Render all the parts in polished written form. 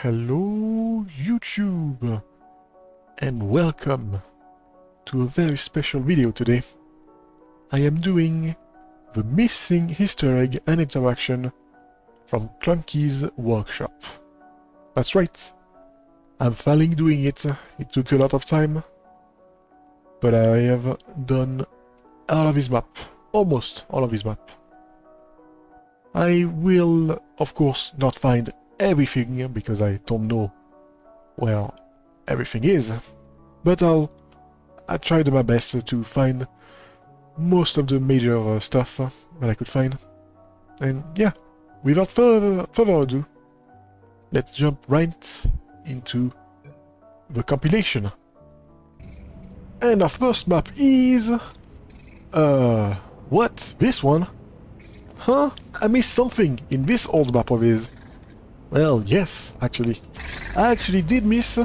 Hello YouTube and welcome to a very special video today. I am doing the missing Easter egg and interaction from Klunky's workshop. That's right, I'm finally doing it. It took a lot of time, but I have done all of his map, almost all of his map. I will of course not find everything because I don't know where everything is, but I tried my best to find most of the major stuff that I could find. And yeah, without further ado, let's jump right into the compilation. And our first map is what? This one? Huh? I missed something in this old map of his. Well, yes, actually. I actually did miss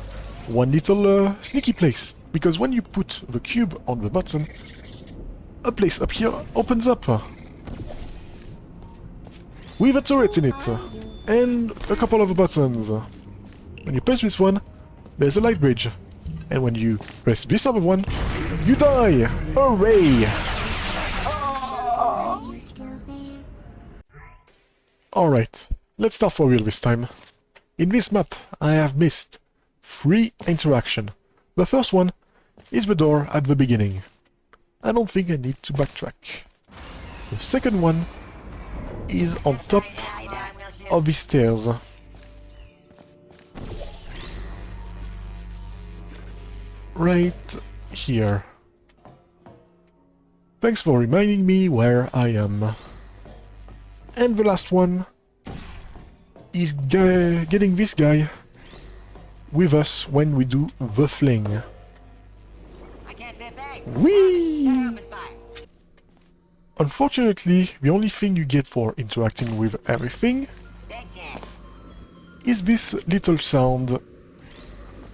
one little sneaky place, because when you put the cube on the button, a place up here opens up with a turret in it, and a couple of buttons. When you press this one, there's a light bridge, and when you press this other one, you die! Hooray! Alright. Let's start for real this time. In this map, I have missed 3 interactions. The first one is the door at the beginning. I don't think I need to backtrack. The second one is on top of the stairs. Right here. Thanks for reminding me where I am. And the last one is getting this guy with us when we do the fling. Whee! Unfortunately, the only thing you get for interacting with everything is this little sound.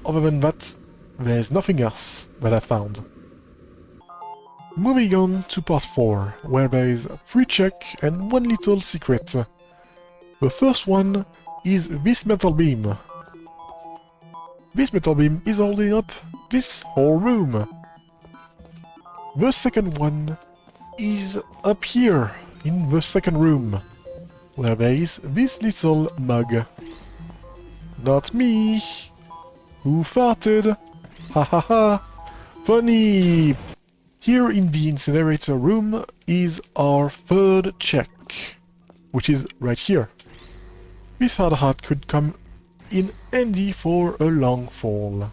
Other than that, there's nothing else that I found. Moving on to part 4, where there is 3 check and 1 little secret. The first one is this metal beam. This metal beam is holding up this whole room. The second one is up here, in the second room, where there is this little mug. Not me! Who farted? Ha ha ha! Funny! Here in the incinerator room is our third check, which is right here. This hard hat could come in handy for a long fall.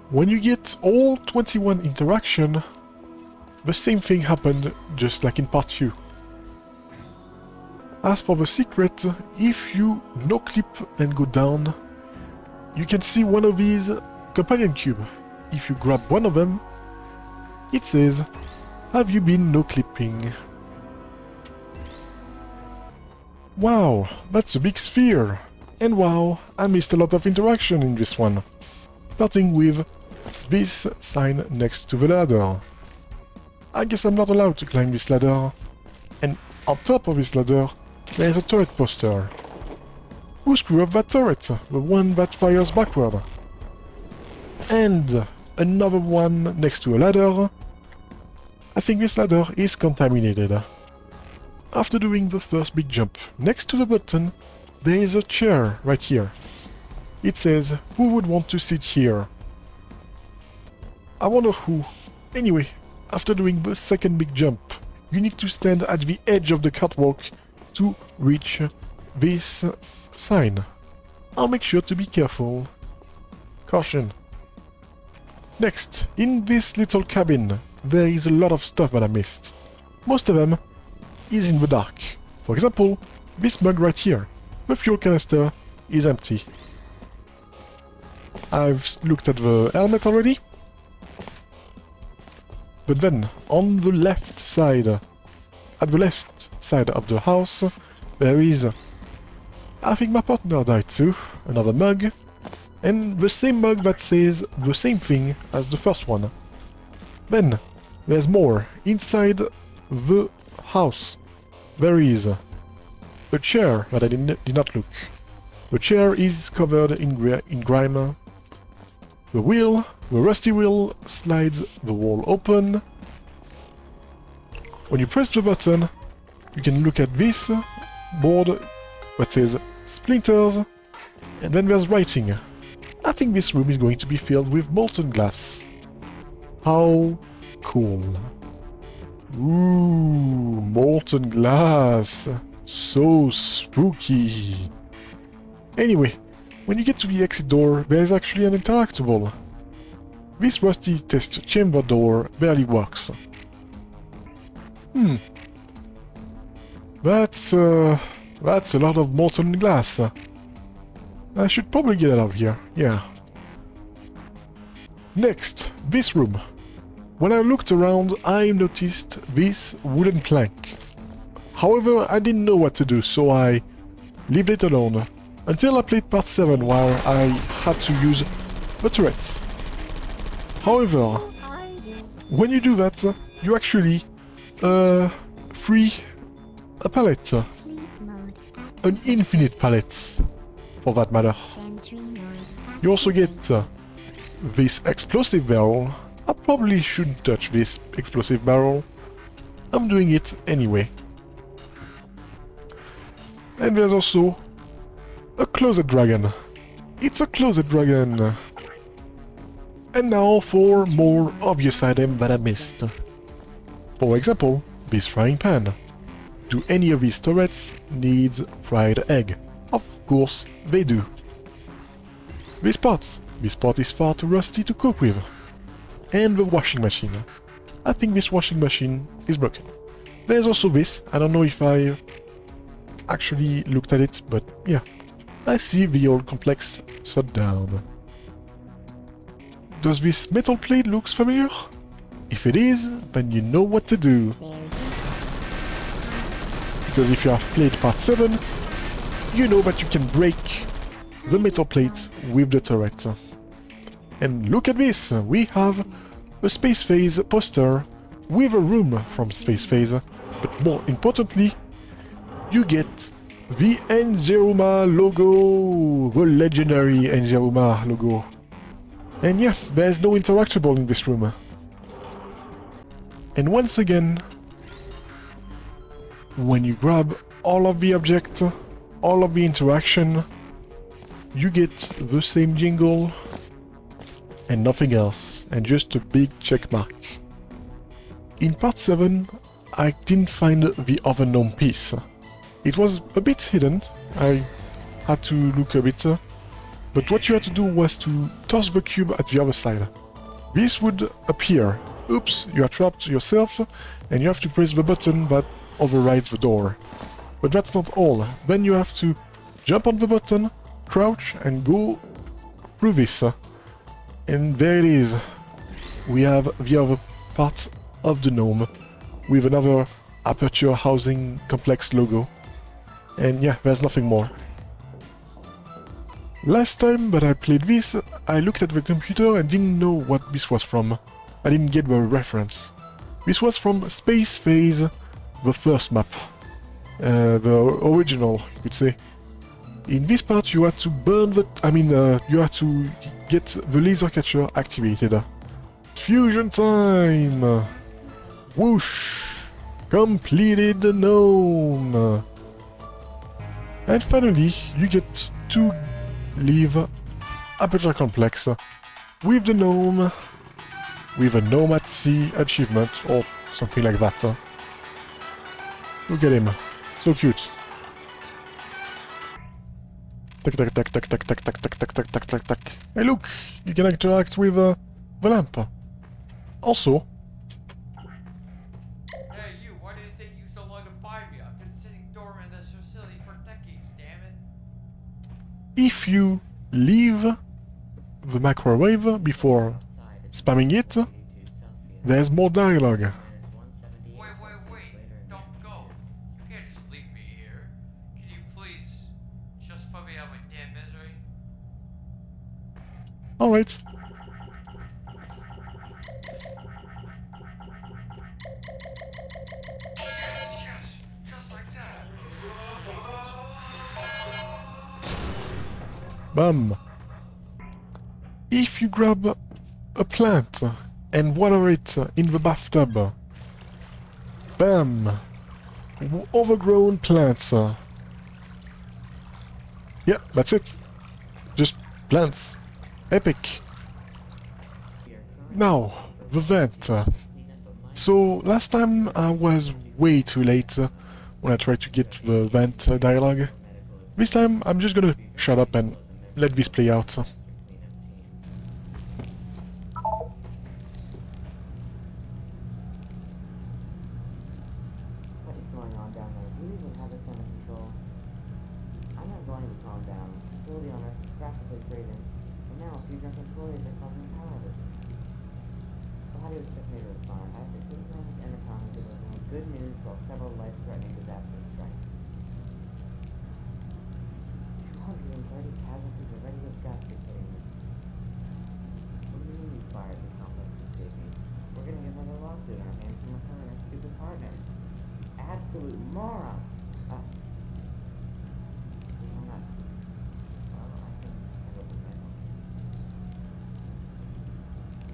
When you get all 21 interaction, the same thing happened just like in part 2. As for the secret, if you no-clip and go down, you can see one of these companion cube. If you grab one of them, it says, "Have you been no-clipping?" Wow, that's a big sphere! And wow, I missed a lot of interaction in this one. Starting with this sign next to the ladder. I guess I'm not allowed to climb this ladder. And on top of this ladder, there's a turret poster. Who screwed up that turret? The one that fires backward. And another one next to a ladder. I think this ladder is contaminated. After doing the first big jump, next to the button, there is a chair right here. It says, "Who would want to sit here?" I wonder who. Anyway, after doing the second big jump, you need to stand at the edge of the catwalk to reach this sign. I'll make sure to be careful. Caution. Next, in this little cabin, there is a lot of stuff that I missed. Most of them is in the dark. For example, this mug right here. The fuel canister is empty. I've looked at the helmet already. But then, on the left side, at the left side of the house, there is, I think my partner died too, another mug, and the same mug that says the same thing as the first one. Then, there's more inside the house. There is a chair that I did not look. The chair is covered in grime. The rusty wheel slides the wall open. When you press the button, you can look at this board that says splinters, and then there's writing. I think this room is going to be filled with molten glass. How cool. Ooh, molten glass. So spooky. Anyway, when you get to the exit door, there is actually an interactable. This rusty test chamber door barely works. That's a lot of molten glass. I should probably get out of here, yeah. Next, this room. When I looked around, I noticed this wooden plank. However, I didn't know what to do, so I left it alone. Until I played part 7, where I had to use the turrets. However, when you do that, you actually free a pallet. An infinite pallet, for that matter. You also get this explosive barrel. I probably shouldn't touch this explosive barrel. I'm doing it anyway. And there's also a closet dragon. It's a closet dragon. And now for more obvious items that I missed. For example, this frying pan. Do any of these turrets needs fried egg? Of course they do. This pot. This pot is far too rusty to cook with. And the washing machine. I think this washing machine is broken. There's also this. I don't know if I actually looked at it, but yeah. I see the old complex shut down. Does this metal plate look familiar? If it is, then you know what to do. Because if you have played part 7, you know that you can break the metal plate with the turret. And look at this! We have a Space Phase poster with a room from Space Phase, but more importantly, you get the Enjeruma logo! The legendary Enjeruma logo. And yeah, there's no interactable in this room. And once again, when you grab all of the objects, all of the interaction, you get the same jingle and nothing else, and just a big check mark. In part 7, I didn't find the other gnome piece. It was a bit hidden, I had to look a bit, but what you had to do was to toss the cube at the other side. This would appear. Oops, you are trapped yourself, and you have to press the button that overrides the door. But that's not all. Then you have to jump on the button, crouch, and go through this. And there it is. We have the other part of the gnome, with another Aperture Housing Complex logo. And yeah, there's nothing more. Last time that I played this, I looked at the computer and didn't know what this was from. I didn't get the reference. This was from Space Phase, the first map. The original, you could say. In this part you had to burn the... you had to get the laser catcher activated. Fusion time! Whoosh! Completed the gnome! And finally, you get to leave Aperture Complex with the gnome, with a gnome at sea achievement, or something like that. Look at him, so cute. Tack tack tack tack tack tack tack tack tack tack tack tack tack. Hey look, you can interact with the lamp. Also, hey you, why did it take you so long to find me? I've been sitting dormant in this facility for decades, damn it. if you leave the microwave before spamming it, there's more dialogue. Wait, don't go. You can't just leave me here. Can you please just put me out of my damn misery? Alright. Yes, just like that. Bam! If you grab a plant and water it in the bathtub, bam! Overgrown plants. Yeah, that's it. Just plants. Epic. Now, the vent. So, last time I was way too late when I tried to get the vent dialogue. This time, I'm just gonna shut up and let this play out. What is going on down there? We even have this under control. I'm not going to calm down. Facility owner is practically freezing. And now a few drunk employees are causing power outages. So how do you expect me to respond? I have to keep my intercom and give everyone good news while several life-threatening disasters strike. 230 casualties are ready with gas retaining. What do you mean you fired the complex escaping? We're gonna get another lawsuit on our hands from our current stupid partner. Absolute moron. You know not. Well, I think I will be handled.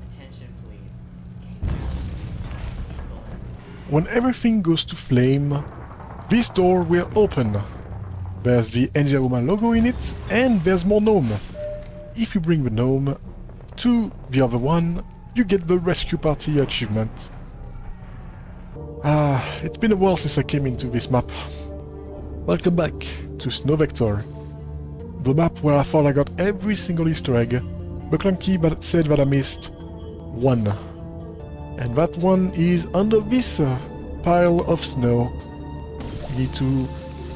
Attention, please. When everything goes to flame, this door will open. There's the Enjeruma logo in it, and there's more gnome. If you bring the gnome to the other one, you get the rescue party achievement. It's been a while since I came into this map. Welcome back to Snow Vector, the map where I thought I got every single Easter egg, but Klunky said that I missed one. And that one is under this pile of snow. You need to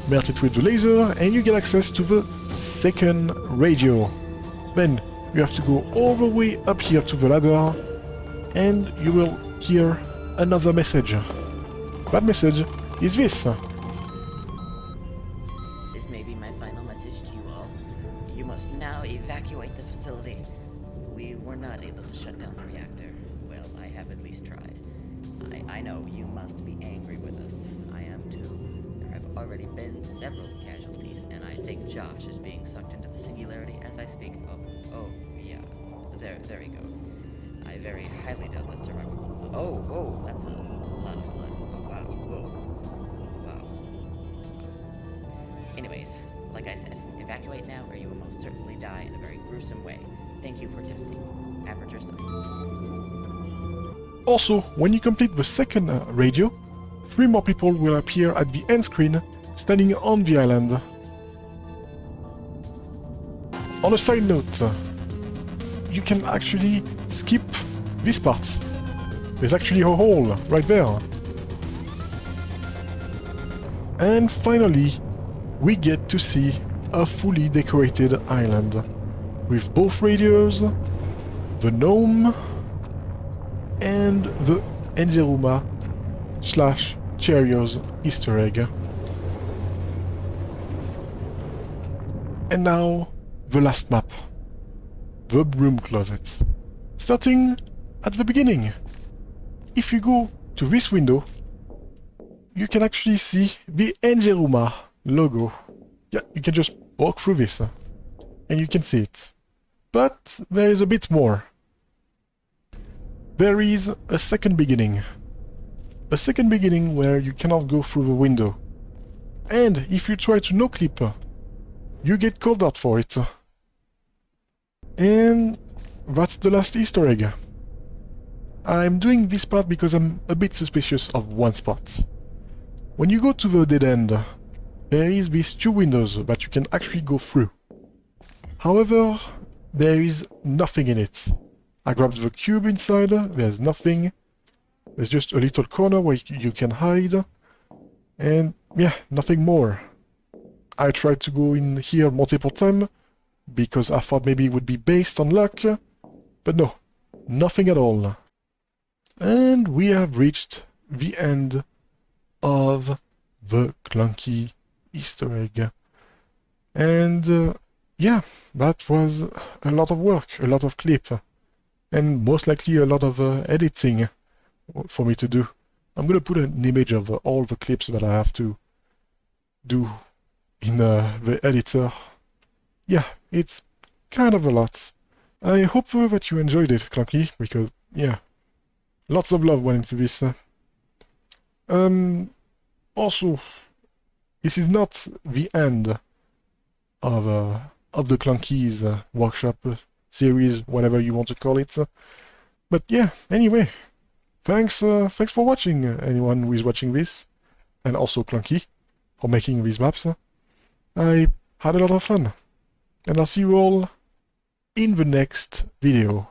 melt it with the laser and you get access to the second radio. Then you have to go all the way up here to the ladder and you will hear another message. That message is this. This may be my final message to you all. You must now evacuate the facility. We were not able to shut down the reactor. Well, I have at least tried. I know you must be angry with us. I am too. There have already been several casualties, and I think Josh is being sucked into the singularity as I speak. Oh, yeah. There he goes. I very highly doubt that survivor will... Oh, whoa, that's a lot of blood. Oh, wow, whoa. Wow. Anyways, like I said, evacuate now or you will most certainly die in a very gruesome way. Thank you for testing. Aperture Science. Also, when you complete the second radio, 3 more people will appear at the end screen, standing on the island. On a side note, you can actually skip this part. There's actually a hole right there. And finally, we get to see a fully decorated island, with both radios, the gnome, and the Enjeruma / Cheerios Easter egg. And now, the last map. The broom closet. Starting at the beginning. If you go to this window, you can actually see the Enjeruma logo. Yeah, you can just walk through this, and you can see it. But there is a bit more. There is a second beginning. A second beginning where you cannot go through the window. And if you try to no-clip, you get called out for it. And that's the last Easter egg. I'm doing this part because I'm a bit suspicious of one spot. When you go to the dead end, there is these 2 windows that you can actually go through. However, there is nothing in it. I grabbed the cube inside, there's nothing. There's just a little corner where you can hide. And yeah, nothing more. I tried to go in here multiple times because I thought maybe it would be based on luck, but no, nothing at all. And we have reached the end of the Klunky Easter egg. And yeah, that was a lot of work, a lot of clip, and most likely a lot of editing for me to do. I'm gonna put an image of all the clips that I have to do in the editor. Yeah, it's kind of a lot. I hope that you enjoyed it, Klunky, because, yeah, lots of love went into this. Also, this is not the end of the Klunky's workshop series, whatever you want to call it. But yeah, anyway, thanks for watching, anyone who is watching this, and also Klunky for making these maps. I had a lot of fun, and I'll see you all in the next video.